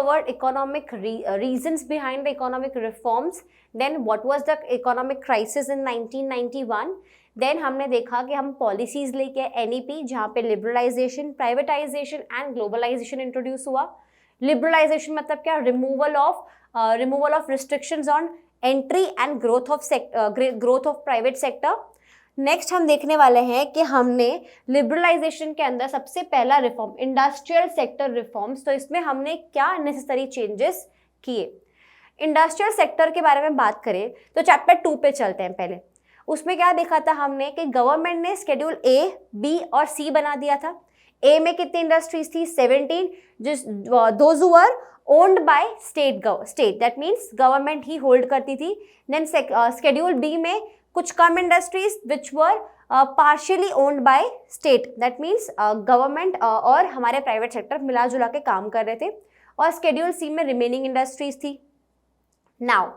covered economic reasons behind the economic reforms. Then what was the economic crisis in 1991? Then हमने देखा कि हम policies लेके NEP जहाँ पे liberalization, privatization and globalization introduce हुआ. लिबरलाइजेशन मतलब क्या? Removal of restrictions on entry and growth of private sector. Next हम देखने वाले हैं कि हमने लिबरलाइजेशन के अंदर सबसे पहला रिफॉर्म इंडस्ट्रियल सेक्टर रिफॉर्म्स. तो इसमें हमने क्या नेसेसरी चेंजेस किए. इंडस्ट्रियल सेक्टर के बारे में बात करें तो चैप्टर 2 पे चलते हैं. पहले उसमें क्या देखा था हमने कि गवर्नमेंट ने शेड्यूल A, B और C बना दिया था. A में कितनी इंडस्ट्रीज थी? 17. Those who were owned by state, that means government ही होल्ड करती थी. देन शेड्यूल B में कुछ कम industries which were partially owned by state, that means government और हमारे प्राइवेट सेक्टर मिला जुला के काम कर रहे थे. और शेड्यूल C में रिमेनिंग इंडस्ट्रीज थी. नाउ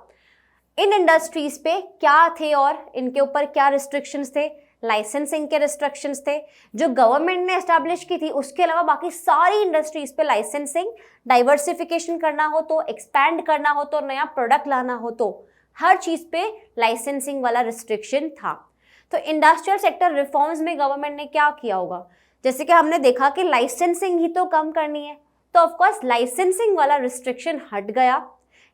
इन इंडस्ट्रीज पे क्या थे और इनके ऊपर क्या रिस्ट्रिक्शंस थे? लाइसेंसिंग के रिस्ट्रिक्शंस थे जो गवर्नमेंट ने एस्टैब्लिश की थी. उसके अलावा बाकी सारी इंडस्ट्रीज पे लाइसेंसिंग, डाइवर्सिफिकेशन करना हो तो, एक्सपैंड करना हो तो, नया प्रोडक्ट लाना हो तो, हर चीज पे लाइसेंसिंग वाला रिस्ट्रिक्शन था. तो इंडस्ट्रियल सेक्टर रिफॉर्म्स में गवर्नमेंट ने क्या किया होगा? जैसे कि हमने देखा कि लाइसेंसिंग ही तो कम करनी है, तो ऑफकोर्स लाइसेंसिंग वाला रिस्ट्रिक्शन हट गया.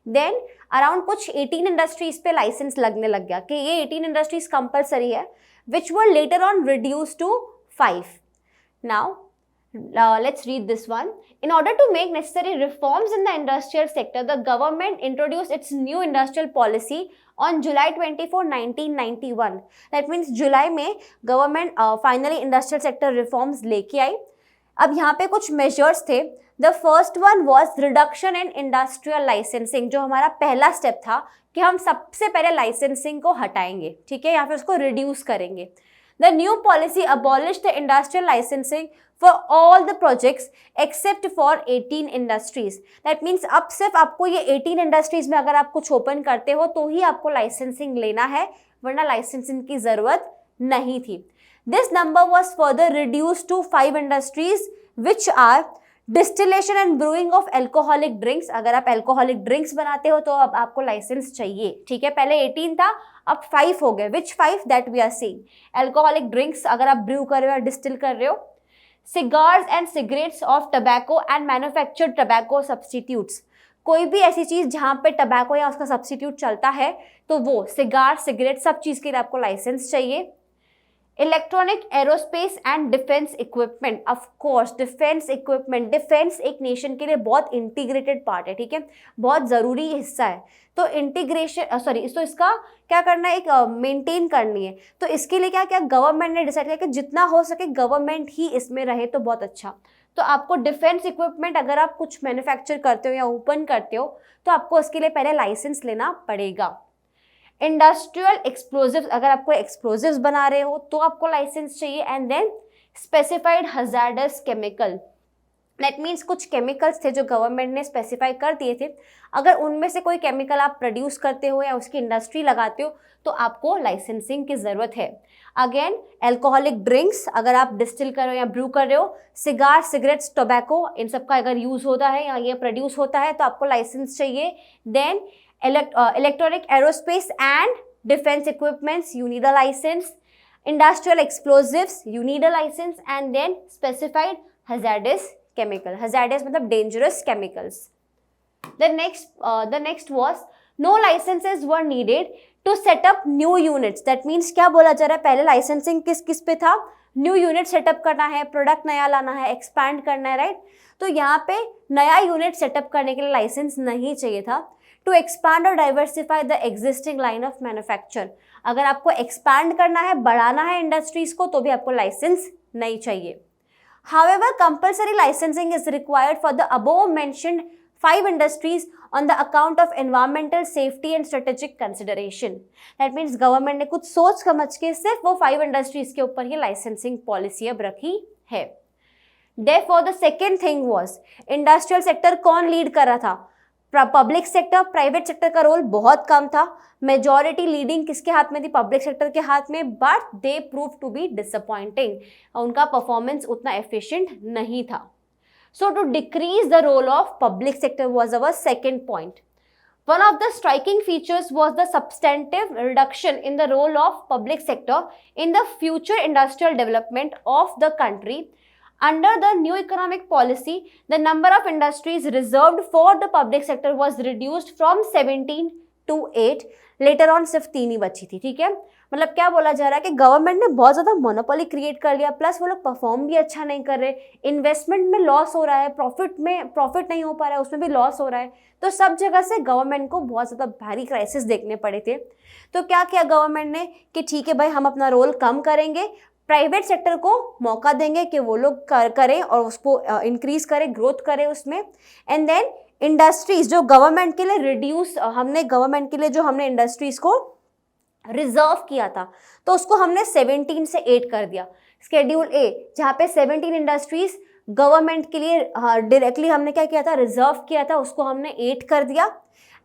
देन अराउंड कुछ 18 इंडस्ट्रीज पे लाइसेंस लगने लग गया कि ये 18 इंडस्ट्रीज कंपलसरी है, which were later on reduce to 5. Now let's read this one. In order to make necessary reforms in the industrial sector, the government introduced its new industrial policy on July 24, 1991. That means जुलाई में government finally industrial sector reforms लेके आई. अब यहाँ पे कुछ measures थे. The first one was reduction in industrial licensing. जो हमारा पहला स्टेप था कि हम सबसे पहले लाइसेंसिंग को हटाएंगे, ठीक है, या फिर उसको रिड्यूस करेंगे. The new policy abolish the industrial licensing for all the projects except for 18 industries. That means अब सिर्फ आपको ये 18 इंडस्ट्रीज में अगर आप कुछ ओपन करते हो तो ही आपको लाइसेंसिंग लेना है, वरना लाइसेंसिंग की जरूरत नहीं थी. This number was further reduce to 5 industries which are distillation and brewing of alcoholic drinks. अगर आप एल्कोहलिक ड्रिंक्स बनाते हो तो अब आपको लाइसेंस चाहिए, ठीक है. पहले 18 था, अब 5 हो गए. Which 5? That we are seeing. Alcoholic drinks अगर आप ब्रू कर रहे हो या डिस्टिल कर रहे हो. Cigars and cigarettes of tobacco and manufactured tobacco substitutes. कोई भी ऐसी चीज जहाँ पे टबैको या उसका सब्सटीट्यूट चलता है तो वो सिगार, सिगरेट, सब चीज के लिए आपको लाइसेंस चाहिए. Electronic aerospace and defence equipment. Of course defence equipment, defence एक नेशन के लिए बहुत इंटीग्रेटेड पार्ट है, ठीक है, बहुत ज़रूरी हिस्सा है. तो इंटीग्रेशन तो इसका क्या करना है, एक मेंटेन करनी है. तो इसके लिए क्या क्या गवर्नमेंट ने डिसाइड किया कि जितना हो सके गवर्नमेंट ही इसमें रहे तो बहुत अच्छा. तो आपको डिफेंस इक्विपमेंट अगर आप कुछ मैन्युफैक्चर करते हो या ओपन करते हो तो आपको उसके लिए पहले लाइसेंस लेना पड़ेगा. इंडस्ट्रियल एक्सप्लोजिव्स, अगर आपको एक्सप्लोजिव्स बना रहे हो तो आपको लाइसेंस चाहिए. And then specified hazardous chemical. That means कुछ केमिकल्स थे जो गवर्नमेंट ने स्पेसिफाई कर दिए थे. अगर उनमें से कोई केमिकल आप प्रोड्यूस करते हो या उसकी इंडस्ट्री लगाते हो तो आपको लाइसेंसिंग की ज़रूरत है. अगेन एल्कोहलिक ड्रिंक्स अगर आप डिस्टिल कर रहे हो या ब्रू कर रहे हो. सिगार, सिगरेट्स, टोबैको, इन सब का अगर यूज़ होता है या ये प्रोड्यूस होता है तो आपको लाइसेंस चाहिए. Then electronic aerospace and defense equipments, you need a license. Industrial explosives, you need a license. And then specified hazardous chemical. Hazardous मतलब dangerous chemicals. The next was no licenses were needed to set up new units. That means क्या बोला जा रहा है, पहले licensing किस पे था, न्यू यूनिट सेटअप करना है, प्रोडक्ट नया लाना है, एक्सपैंड करना है, राइट. तो यहाँ पे नया यूनिट सेटअप करने के लिए लाइसेंस नहीं चाहिए था. टू एक्सपैंड और diversify the existing line of manufacture. अगर आपको एक्सपैंड करना है, बढ़ाना है इंडस्ट्रीज को तो भी आपको लाइसेंस नहीं चाहिए. However compulsory licensing is required for the above mentioned 5 industries on the account of environmental safety and strategic consideration. That means government ने कुछ सोच समझ के सिर्फ वो 5 इंडस्ट्रीज के ऊपर ही लाइसेंसिंग पॉलिसी अब रखी है. Therefore, the second thing was industrial sector कौन लीड कर रहा था? Public sector. प्राइवेट सेक्टर का रोल बहुत कम था. मेजॉरिटी लीडिंग किसके हाथ में थी? पब्लिक सेक्टर के हाथ में. But they prove to be disappointing. उनका परफॉर्मेंस उतना एफिशिएंट नहीं था. So to decrease the role of public sector was our second point. One of the striking features was the substantive reduction in the role of public sector in the future industrial development of the country. Under the new economic policy, the number of industries reserved for the public sector was reduced from 17 to 8. Later on सिर्फ 3 ही बची थी, ठीक है। मतलब क्या बोला जा रहा है कि गवर्नमेंट ने बहुत ज़्यादा मोनोपोली क्रिएट कर लिया, प्लस वो लोग परफॉर्म भी अच्छा नहीं कर रहे, इन्वेस्टमेंट में लॉस हो रहा है, प्रॉफिट नहीं हो पा रहा है, उसमें भी लॉस हो रहा है। तो सब जगह से गवर्नमेंट को बहुत ज़्यादा भारी क्राइसिस देखने पड़े थे। तो क्या किया गवर्नमेंट ने कि ठीक है भाई, हम अपना रोल कम करेंगे, प्राइवेट सेक्टर को मौका देंगे कि वो लोग करें और उसको इंक्रीज करें, ग्रोथ करें उसमें। एंड देन इंडस्ट्रीज जो गवर्नमेंट के लिए गवर्नमेंट के लिए जो हमने इंडस्ट्रीज को रिजर्व किया था, तो उसको हमने 17 से 8 कर दिया। शेड्यूल ए जहाँ पे 17 इंडस्ट्रीज गवर्नमेंट के लिए डायरेक्टली हमने क्या किया था, रिजर्व किया था, उसको हमने 8 कर दिया।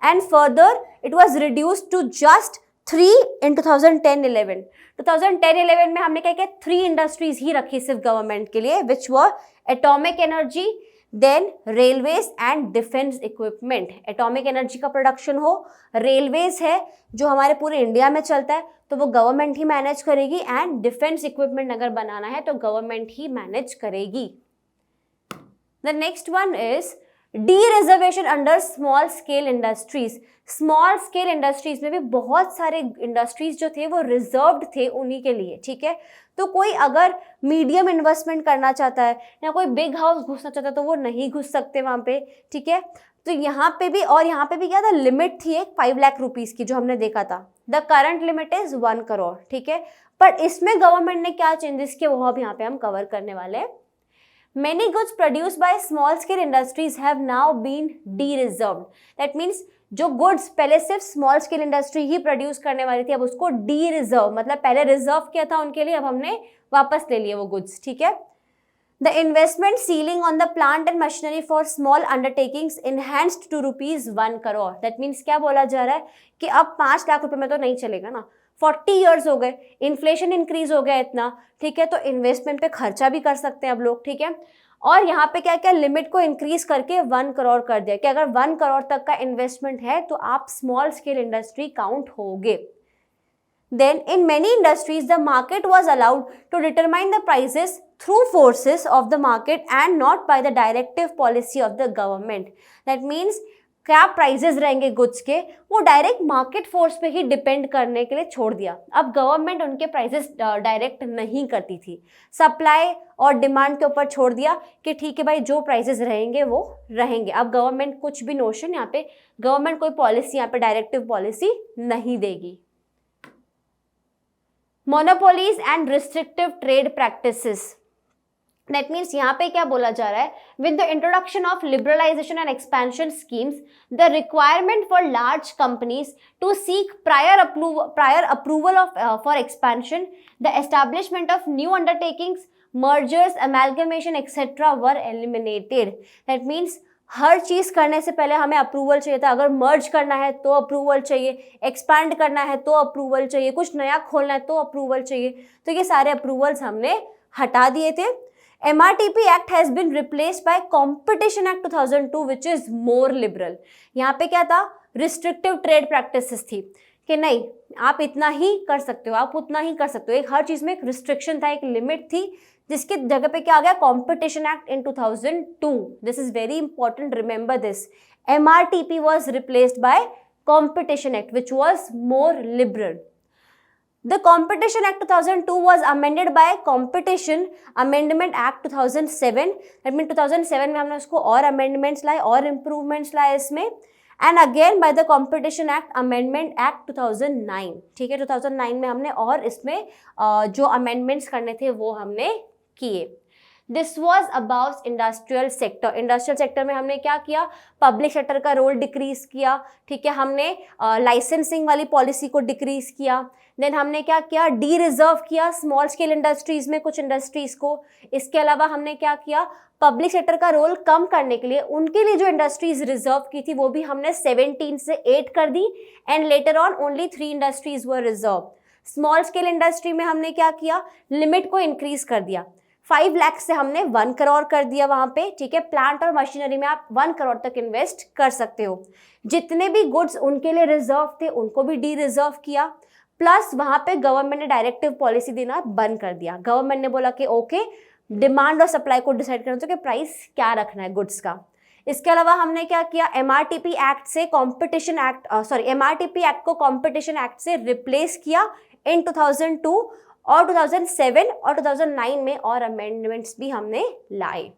And further it was reduced to just 3 in 2010-11। 2010-11 में हमने क्या किया, 3 इंडस्ट्रीज ही रखी सिर्फ गवर्नमेंट के लिए, which were atomic energy, then railways and defence equipment. Atomic energy का प्रोडक्शन हो, रेलवेज है जो हमारे पूरे इंडिया में चलता है तो वो गवर्नमेंट ही मैनेज करेगी, एंड डिफेंस इक्विपमेंट अगर बनाना है तो गवर्नमेंट ही मैनेज करेगी। The next one is D reservation under small scale industries. Small scale industries में भी बहुत सारे इंडस्ट्रीज जो थे वो रिजर्व्ड थे उन्हीं के लिए, ठीक है। तो कोई अगर मीडियम इन्वेस्टमेंट करना चाहता है या कोई बिग हाउस घुसना चाहता है तो वो नहीं घुस सकते वहाँ पे, ठीक है। तो यहाँ पे भी क्या था, लिमिट थी एक 5 लाख रुपीज़ की जो हमने देखा था। The current limit is 1 crore, ठीक है। पर इसमें गवर्नमेंट ने क्या चेंजेस किए वो अब यहाँ पे हम कवर करने वाले हैं। Many goods produced by small scale industries have now been de-reserved. That means जो गुड्स पहले सिर्फ स्मॉल स्केल इंडस्ट्री ही प्रोड्यूस करने वाली थी, अब उसको डी रिजर्व, मतलब पहले रिजर्व किया था उनके लिए, अब हमने वापस ले लिए वो गुड्स, ठीक है। The investment ceiling on the plant and machinery for small undertakings enhanced to ₹1 crore. That means क्या बोला जा रहा है कि अब 5 लाख रुपए में तो नहीं चलेगा ना, 40 ईयर्स हो गए, इन्फ्लेशन इंक्रीज हो गया इतना, ठीक है। तो इन्वेस्टमेंट पे खर्चा भी कर सकते हैं अब लोग, ठीक है। और यहाँ पे क्या क्या लिमिट को इंक्रीज करके 1 करोड़ कर दिया कि अगर 1 करोड़ तक का इन्वेस्टमेंट है तो आप स्मॉल स्केल इंडस्ट्री काउंट होगे। Then in many industries the market was allowed to determine the prices through forces of the market and not by the directive policy of the government. That means क्या prices रहेंगे goods के, वो direct market force पे ही depend करने के लिए छोड़ दिया। अब गवर्नमेंट उनके प्राइजेस डायरेक्ट नहीं करती थी, सप्लाई और डिमांड के ऊपर छोड़ दिया कि ठीक है भाई जो प्राइजेस रहेंगे वो रहेंगे। अब गवर्नमेंट कुछ भी नोशन यहाँ पे, गवर्नमेंट कोई पॉलिसी यहाँ पे डायरेक्टिव पॉलिसी नहीं देगी। Monopolies and restrictive trade practices. That means यहाँ पे क्या बोला जा रहा है, with the introduction of liberalisation and expansion schemes the requirement for large companies to seek prior approval for expansion, the establishment of new undertakings, mergers, amalgamation etcetera were eliminated. That means हर चीज़ करने से पहले हमें approval चाहिए था। अगर मर्ज करना है तो अप्रूवल चाहिए, एक्सपैंड करना है तो अप्रूवल चाहिए, कुछ नया खोलना है तो अप्रूवल चाहिए। तो ये सारे अप्रूवल्स हमने हटा दिए थे। MRTP Act has been replaced by Competition Act 2002 which is more liberal. यहाँ पे क्या था, रिस्ट्रिक्टिव ट्रेड प्रैक्टिसेस थी कि नहीं आप इतना ही कर सकते हो, आप उतना ही कर सकते हो। एक हर चीज़ में एक रिस्ट्रिक्शन था, एक लिमिट थी, जिसकी जगह पे क्या आ गया, competition act in 2002। This is very important, remember this. MRTP was replaced by Competition Act which was more liberal. The Competition Act 2002 was amended by Competition Amendment Act 2007. That means 2007 में हमने उसको और amendments लाए और improvements लाए इसमें, and again by the Competition Act Amendment Act 2009. ठीक है, 2009 में हमने और इसमें जो amendments करने थे वो हमने किए। This was about industrial sector. Industrial sector में हमने क्या किया, पब्लिक सेक्टर का रोल डिक्रीज किया, ठीक है। हमने लाइसेंसिंग वाली पॉलिसी को डिक्रीज किया। देन हमने क्या किया, डी रिजर्व किया स्मॉल स्केल इंडस्ट्रीज में कुछ इंडस्ट्रीज को। इसके अलावा हमने क्या किया, पब्लिक सेक्टर का रोल कम करने के लिए उनके लिए जो इंडस्ट्रीज रिजर्व की थी वो भी हमने 17 से 8 कर दी, and later on only 3 industries were reserve. Small scale industry में हमने क्या किया, लिमिट को इंक्रीज कर दिया। 5 लाख से हमने 1 करोड़ कर दिया वहाँ पे, ठीक है। प्लांट और मशीनरी में आप 1 करोड़ तक इन्वेस्ट कर सकते हो। जितने भी गुड्स उनके लिए रिजर्व थे उनको भी डी रिजर्व किया, प्लस वहाँ पे गवर्नमेंट ने डायरेक्टिव पॉलिसी देना बंद कर दिया। गवर्नमेंट ने बोला कि ओके, डिमांड और सप्लाई को डिसाइड करना चाहिए कि प्राइस क्या रखना है गुड्स का। इसके अलावा हमने क्या किया, एमआरटीपी एक्ट से कॉम्पिटिशन एक्ट एमआरटीपी एक्ट को कॉम्पिटिशन एक्ट से रिप्लेस किया इन 2002 और 2007 और 2009 में और अमेंडमेंट्स भी हमने लाए।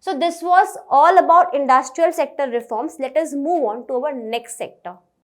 So this was all about industrial sector reforms. Let us move on to our next sector.